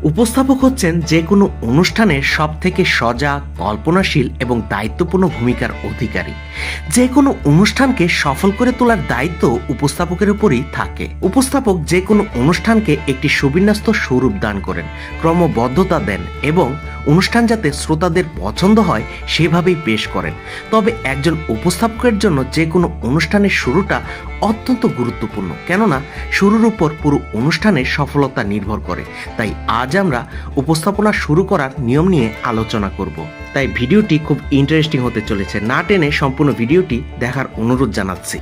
উপস্থাপক হচ্ছেন যে কোনো অনুষ্ঠানের সবথেকে সজাগ, কল্পনাশীল এবং দায়িত্বপূর্ণ ভূমিকার অধিকারী। যে কোনো অনুষ্ঠানকে সফল করে তোলার দায়িত্ব উপস্থাপকের উপরই থাকে। উপস্থাপক যে কোনো অনুষ্ঠানকে একটি সুবিন্যস্ত স্বরূপ দান করেন, ক্রমবদ্ধতা দেন এবং অনুষ্ঠান যাতে শ্রোতাদের পছন্দ হয় সেভাবেই পেশ করেন। তবে একজন উপস্থাপকের জন্য যে কোনো অনুষ্ঠানের শুরুটা অত্যন্ত গুরুত্বপূর্ণ, কেননা শুরুর উপর পুরো অনুষ্ঠানের সফলতা নির্ভর করে। তাই আজ আমরা উপস্থাপনা শুরু করার নিয়ম নিয়ে আলোচনা করব। তাই ভিডিওটি খুব ইন্টারেস্টিং হতে চলেছে, না টেনে সম্পূর্ণ ভিডিওটি দেখার অনুরোধ জানাচ্ছি।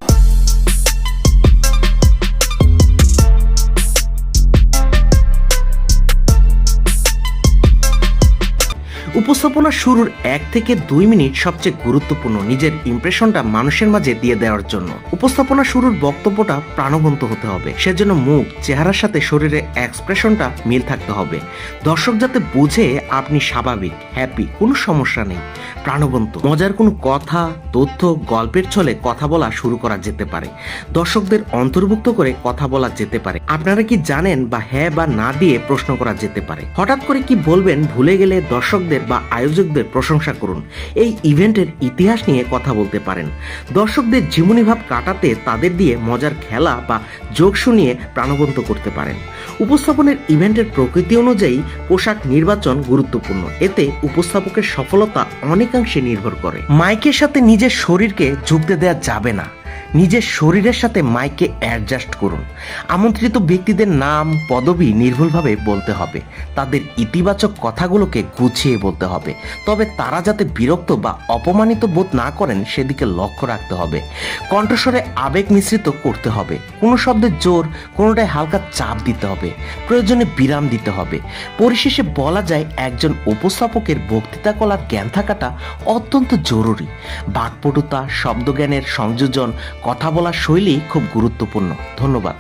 উপস্থাপনা শুরুর 1 থেকে 2 মিনিট সবচেয়ে গুরুত্বপূর্ণ নিজের ইমপ্রেশনটা মানুষের মাঝে দিয়ে দেওয়ার জন্য। উপস্থাপনা শুরুর বক্তব্যটা প্রাণবন্ত হতে হবে, সেজন্য মুখ, চেহারার সাথে শরীরের এক্সপ্রেশনটা মিল থাকতে হবে। দর্শক যাতে বুঝে আপনি স্বাভাবিক, হ্যাপি, কোনো সমস্যা নেই, প্রাণবন্ত। মজার কোনো কথা, তথ্য, গল্পের ছলে কথা বলা শুরু করা যেতে পারে। দর্শকদের অন্তর্ভুক্ত করে কথা বলা যেতে পারে। আপনারা কি জানেন বা হ্যাঁ বা না দিয়ে প্রশ্ন করা যেতে পারে। হঠাৎ করে কি বলবেন ভুলে গেলে দর্শকদের বা আয়োজকদের প্রশংসা করুন। এই ইভেন্টের ইতিহাস নিয়ে কথা বলতে পারেন। দর্শকদের জীবনী ভাব কাটাতে তাদের দিয়ে মজার খেলা বা জোক শুনিয়ে প্রাণবন্ত করতে পারেন। উপস্থাপনের ইভেন্টের প্রকৃতি অনুযায়ী পোশাক নির্বাচন গুরুত্বপূর্ণ। এতে উপস্থাপকের সফলতা অনেকাংশে নির্ভর করে। মাইকের সাথে নিজের শরীরকে ঝুঁকতে দেওয়া যাবে না। নিজের শরীরের সাথে মাইকে অ্যাডজাস্ট করুন। আমন্ত্রিত ব্যক্তিদের নাম, পদবি নির্ভুলভাবে বলতে হবে। তাদের ইতিবাচক কথাগুলোকে গুছিয়ে বলতে হবে, তবে তারা যাতে বিরক্ত বা অপমানিত বোধ না করেন সেদিকে লক্ষ্য রাখতে হবে। কণ্ঠস্বরে আবেগ মিশ্রিত করতে হবে। কোনো শব্দের জোর, কোনোটায় হালকা চাপ দিতে হবে, প্রয়োজনে বিরাম দিতে হবে। পরিশেষে বলা যায় একজন উপস্থাপকের বক্তৃতা কলার জ্ঞান থাকাটা অত্যন্ত জরুরি। বাকপটুতা, শব্দজ্ঞানের সংযোজন, কথা বলার শৈলী খুব গুরুত্বপূর্ণ। ধন্যবাদ।